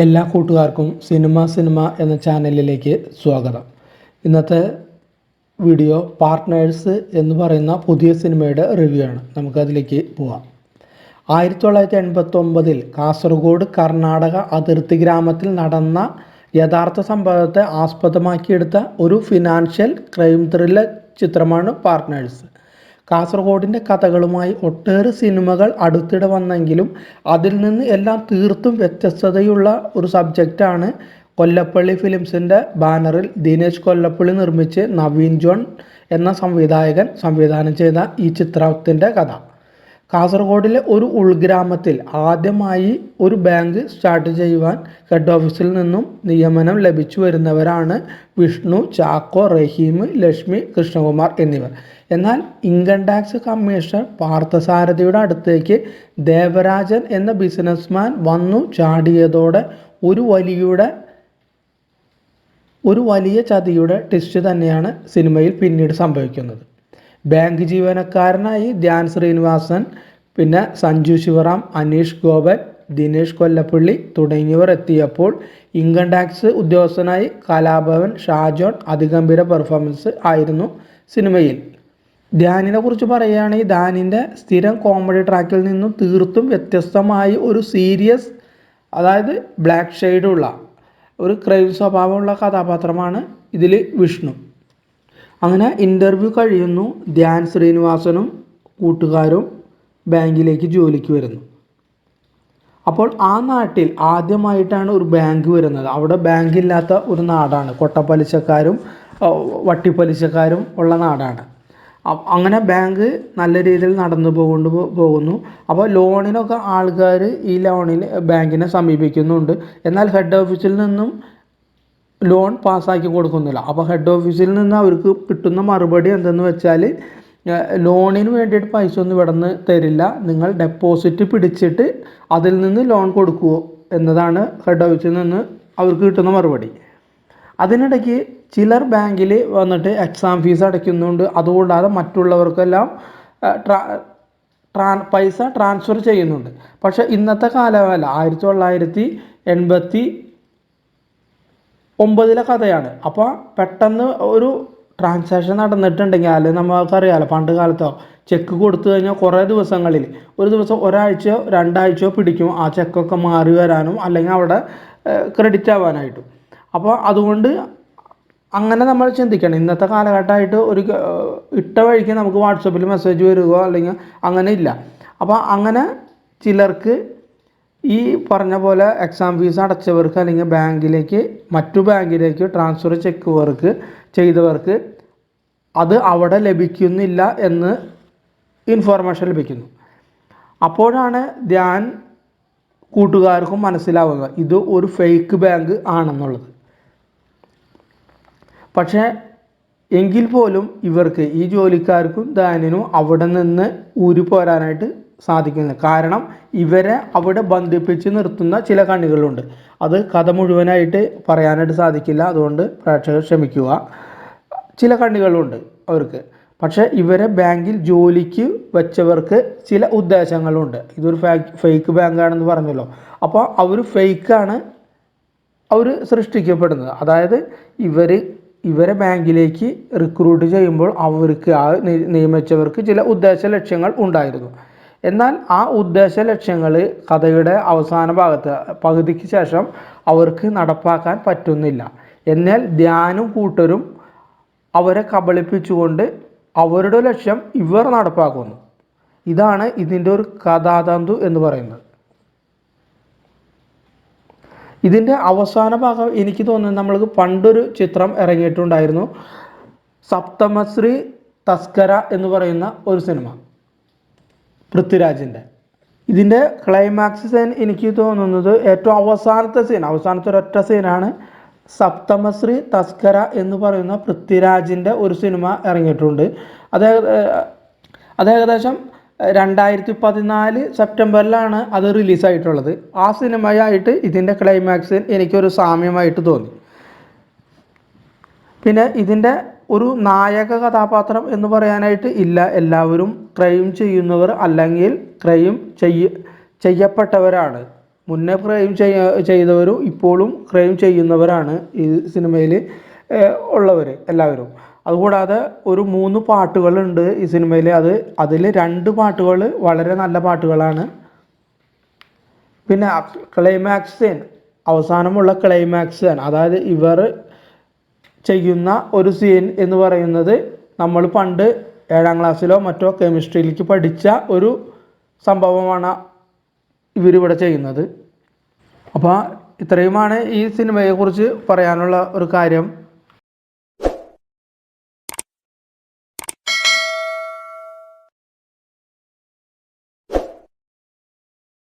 എല്ലാ കൂട്ടുകാർക്കും സിനിമ എന്ന ചാനലിലേക്ക് സ്വാഗതം. ഇന്നത്തെ വീഡിയോ പാർട്ട്നേഴ്സ് എന്ന് പറയുന്ന പുതിയ സിനിമയുടെ റിവ്യൂ ആണ്. നമുക്കതിലേക്ക് പോവാം. 1989 കാസർഗോഡ് കർണാടക അതിർത്തി ഗ്രാമത്തിൽ നടന്ന യഥാർത്ഥ സംഭവത്തെ ആസ്പദമാക്കിയെടുത്ത ഒരു ഫിനാൻഷ്യൽ ക്രൈം ത്രില്ലർ ചിത്രമാണ് പാർട്ട്നേഴ്സ്. കാസർഗോഡിൻ്റെ കഥകളുമായി ഒട്ടേറെ സിനിമകൾ അടുത്തിടെ വന്നെങ്കിലും അതിൽ നിന്ന് എല്ലാം തീർത്തും വ്യത്യസ്തതയുള്ള ഒരു സബ്ജക്റ്റാണ് കൊല്ലപ്പള്ളി ഫിലിംസിൻ്റെ ബാനറിൽ ദിനേശ് കൊല്ലപ്പള്ളി നിർമ്മിച്ച് നവീൻ ജോൺ എന്ന സംവിധായകൻ സംവിധാനം ചെയ്ത ഈ ചിത്രത്തിൻ്റെ കഥ. കാസർഗോഡിലെ ഒരു ഉൾഗ്രാമത്തിൽ ആദ്യമായി ഒരു ബാങ്ക് സ്റ്റാർട്ട് ചെയ്യുവാൻ ഹെഡ് ഓഫീസിൽ നിന്നും നിയമനം ലഭിച്ചു വരുന്നവരാണ് വിഷ്ണു, ചാക്കോ, റഹീം, ലക്ഷ്മി, കൃഷ്ണകുമാർ എന്നിവർ. എന്നാൽ ഇൻകം ടാക്സ് കമ്മീഷണർ പാർത്ഥസാരഥിയുടെ അടുത്തേക്ക് ദേവരാജൻ എന്ന ബിസിനസ്മാൻ വന്നു ചാടിയതോടെ ഒരു വലിയ ചതിയുടെ ട്വിസ്റ്റ് തന്നെയാണ് സിനിമയിൽ പിന്നീട് സംഭവിക്കുന്നത്. ബാങ്ക് ജീവനക്കാരനായി ധ്യാൻ ശ്രീനിവാസൻ, പിന്നെ സഞ്ജു ശിവറാം, അനീഷ് ഗോപൻ, ദിനേശ് കൊല്ലപ്പള്ളി തുടങ്ങിയവർ എത്തിയപ്പോൾ ഇൻകം ടാക്സ് ഉദ്യോഗസ്ഥനായി കലാഭവൻ ഷാജോൺ അതിഗംഭീര പെർഫോമൻസ് ആയിരുന്നു സിനിമയിൽ. ധ്യാനിനെ കുറിച്ച് പറയുകയാണെങ്കിൽ ധ്യാനിൻ്റെ സ്ഥിരം കോമഡി ട്രാക്കിൽ നിന്നും തീർത്തും വ്യത്യസ്തമായി ഒരു സീരിയസ്, അതായത് ബ്ലാക്ക് ഷെയ്ഡുള്ള ഒരു ക്രൈം സ്വഭാവമുള്ള കഥാപാത്രമാണ് ഇതിൽ വിഷ്ണു. അങ്ങനെ ഇൻ്റർവ്യൂ കഴിയുന്നു. ധ്യാൻ ശ്രീനിവാസനും കൂട്ടുകാരും ബാങ്കിലേക്ക് ജോലിക്ക് വരുന്നു. അപ്പോൾ ആ നാട്ടിൽ ആദ്യമായിട്ടാണ് ഒരു ബാങ്ക് വരുന്നത്. അവിടെ ബാങ്ക് ഇല്ലാത്ത ഒരു നാടാണ്. കൊട്ടപ്പലിശക്കാരും വട്ടിപ്പലിശക്കാരും ഉള്ള നാടാണ്. അങ്ങനെ ബാങ്ക് നല്ല രീതിയിൽ നടന്നു പോകുന്നു. അപ്പോൾ ലോണിനൊക്കെ ആൾക്കാർ ഈ ബാങ്കിനെ സമീപിക്കുന്നുണ്ട്. എന്നാൽ ഹെഡ് ഓഫീസിൽ നിന്നും ലോൺ പാസ്സാക്കി കൊടുക്കുന്നില്ല. അപ്പോൾ ഹെഡ് ഓഫീസിൽ നിന്ന് അവർക്ക് കിട്ടുന്ന മറുപടി എന്തെന്ന് വെച്ചാൽ, ലോണിന് വേണ്ടിയിട്ട് പൈസ ഒന്നും ഇവിടെ നിന്ന് തരില്ല, നിങ്ങൾ ഡെപ്പോസിറ്റ് പിടിച്ചിട്ട് അതിൽ നിന്ന് ലോൺ കൊടുക്കുമോ എന്നതാണ് ഹെഡ് ഓഫീസിൽ നിന്ന് അവർക്ക് കിട്ടുന്ന മറുപടി. അതിനിടയ്ക്ക് ചിലർ ബാങ്കിൽ വന്നിട്ട് എക്സാം ഫീസ് അടയ്ക്കുന്നുണ്ട്. അതുകൂടാതെ മറ്റുള്ളവർക്കെല്ലാം പൈസ ട്രാൻസ്ഫർ ചെയ്യുന്നുണ്ട്. പക്ഷേ ഇന്നത്തെ കാലമല്ല, 1989 കഥയാണ്. അപ്പോൾ പെട്ടെന്ന് ഒരു ട്രാൻസാക്ഷൻ നടന്നിട്ടുണ്ടെങ്കിൽ, അല്ലെങ്കിൽ നമുക്കറിയാമല്ലോ പണ്ട് കാലത്തോ ചെക്ക് കൊടുത്തു കഴിഞ്ഞാൽ കുറേ ദിവസങ്ങളിൽ, ഒരു ദിവസം ഒരാഴ്ചയോ രണ്ടാഴ്ചയോ പിടിക്കും ആ ചെക്കൊക്കെ മാറി വരാനും അല്ലെങ്കിൽ അവിടെ ക്രെഡിറ്റ് ആവാനായിട്ടും. അപ്പോൾ അതുകൊണ്ട് അങ്ങനെ നമ്മൾ ചിന്തിക്കണം. ഇന്നത്തെ കാലഘട്ടമായിട്ട് ഒരു ഇട്ട വഴിക്ക് നമുക്ക് വാട്സപ്പിൽ മെസ്സേജ് വരികയോ അല്ലെങ്കിൽ അങ്ങനെ ഇല്ല. അപ്പോൾ അങ്ങനെ ചിലർക്ക് ഈ പറഞ്ഞ പോലെ എക്സാം ഫീസ് അടച്ചവർക്ക് അല്ലെങ്കിൽ മറ്റു ബാങ്കിലേക്ക് ട്രാൻസ്ഫർ ചെക്ക് വർക്ക് ചെയ്തവർക്ക് അത് അവിടെ ലഭിക്കുന്നില്ല എന്ന് ഇൻഫോർമേഷൻ ലഭിക്കുന്നു. അപ്പോഴാണ് ധ്യാൻ കൂട്ടുകാർക്കും മനസ്സിലാവുക ഇത് ഒരു ഫേക്ക് ബാങ്ക് ആണെന്നുള്ളത്. പക്ഷേ എങ്കിൽ പോലും ഇവർക്ക്, ഈ ജോലിക്കാർക്കും ധ്യാനിനും അവിടെ നിന്ന് ഊരിപ്പോരാനായിട്ട് സാധിക്കുന്നത്. കാരണം ഇവരെ അവിടെ ബന്ധിപ്പിച്ച് നിർത്തുന്ന ചില കണ്ണികളുണ്ട്. അത് കഥ മുഴുവനായിട്ട് പറയാനായിട്ട് സാധിക്കില്ല, അതുകൊണ്ട് പ്രേക്ഷകർ ക്ഷമിക്കുക. ചില കണ്ണികളുണ്ട് അവർക്ക്. പക്ഷേ ഇവരെ ബാങ്കിൽ ജോലിക്ക് വെച്ചവർക്ക് ചില ഉദ്ദേശങ്ങളുണ്ട്. ഇതൊരു ഫേക്ക് ബാങ്കാണെന്ന് പറഞ്ഞല്ലോ. അപ്പോൾ അവർ ഫേക്കാണ് അവർ സൃഷ്ടിക്കപ്പെടുന്നത്. അതായത് ഇവരെ ബാങ്കിലേക്ക് റിക്രൂട്ട് ചെയ്യുമ്പോൾ അവർക്ക്, ആ നിയമിച്ചവർക്ക് ചില ഉദ്ദേശ ലക്ഷ്യങ്ങൾ ഉണ്ടായിരുന്നു. എന്നാൽ ആ ഉദ്ദേശ ലക്ഷ്യങ്ങൾ കഥയുടെ അവസാന പകുതിക്ക് ശേഷം അവർക്ക് നടപ്പാക്കാൻ പറ്റുന്നില്ല. എന്നാൽ ധ്യാനും കൂട്ടരും അവരെ കബളിപ്പിച്ചുകൊണ്ട് അവരുടെ ലക്ഷ്യം ഇവർ നടപ്പാക്കുന്നു. ഇതാണ് ഇതിൻ്റെ ഒരു കഥാതന്തു എന്ന് പറയുന്നത്. ഇതിൻ്റെ അവസാന ഭാഗം എനിക്ക് തോന്നുന്നത്, നമ്മൾക്ക് പണ്ടൊരു ചിത്രം ഇറങ്ങിയിട്ടുണ്ടായിരുന്നു, സപ്തമശ്രീ തസ്കര എന്ന് പറയുന്ന ഒരു സിനിമ, പൃഥ്വിരാജിൻ്റെ. ഇതിൻ്റെ ക്ലൈമാക്സ് സീൻ എനിക്ക് തോന്നുന്നത് ഏറ്റവും അവസാനത്തെ ഒരൊറ്റ സീനാണ്. സപ്തമശ്രീ തസ്കര എന്ന് പറയുന്ന പൃഥ്വിരാജിൻ്റെ ഒരു സിനിമ ഇറങ്ങിയിട്ടുണ്ട്. അത് ഏകദേശം 2014 സെപ്റ്റംബറിലാണ് അത് റിലീസായിട്ടുള്ളത്. ആ സിനിമയായിട്ട് ഇതിൻ്റെ ക്ലൈമാക്സ് എനിക്കൊരു സാമ്യമായിട്ട് തോന്നി. പിന്നെ ഇതിൻ്റെ ഒരു നായക കഥാപാത്രം എന്ന് പറയാനായിട്ട് ഇല്ല. എല്ലാവരും ക്രൈം ചെയ്യുന്നവർ അല്ലെങ്കിൽ ക്രൈം ചെയ്യപ്പെട്ടവരാണ് മുന്നേ ക്രൈം ചെയ്തവരും ഇപ്പോഴും ക്രൈം ചെയ്യുന്നവരാണ് ഈ സിനിമയിൽ ഉള്ളവർ എല്ലാവരും. അതുകൂടാതെ ഒരു 3 പാട്ടുകളുണ്ട് ഈ സിനിമയിൽ. അതിൽ 2 പാട്ടുകൾ വളരെ നല്ല പാട്ടുകളാണ്. പിന്നെ ക്ലൈമാക്സ് സീൻ, അവസാനമുള്ള ക്ലൈമാക്സ് സീൻ, അതായത് ഇവർ ചെയ്യുന്ന ഒരു സീൻ എന്ന് പറയുന്നത് നമ്മൾ പണ്ട് 7ാം ക്ലാസ്സിലോ മറ്റോ കെമിസ്ട്രിയിലേക്ക് പഠിച്ച ഒരു സംഭവമാണ് ഇവരിവിടെ ചെയ്യുന്നത്. അപ്പോൾ ഇത്രയുമാണ് ഈ സിനിമയെക്കുറിച്ച് പറയാനുള്ള ഒരു കാര്യം.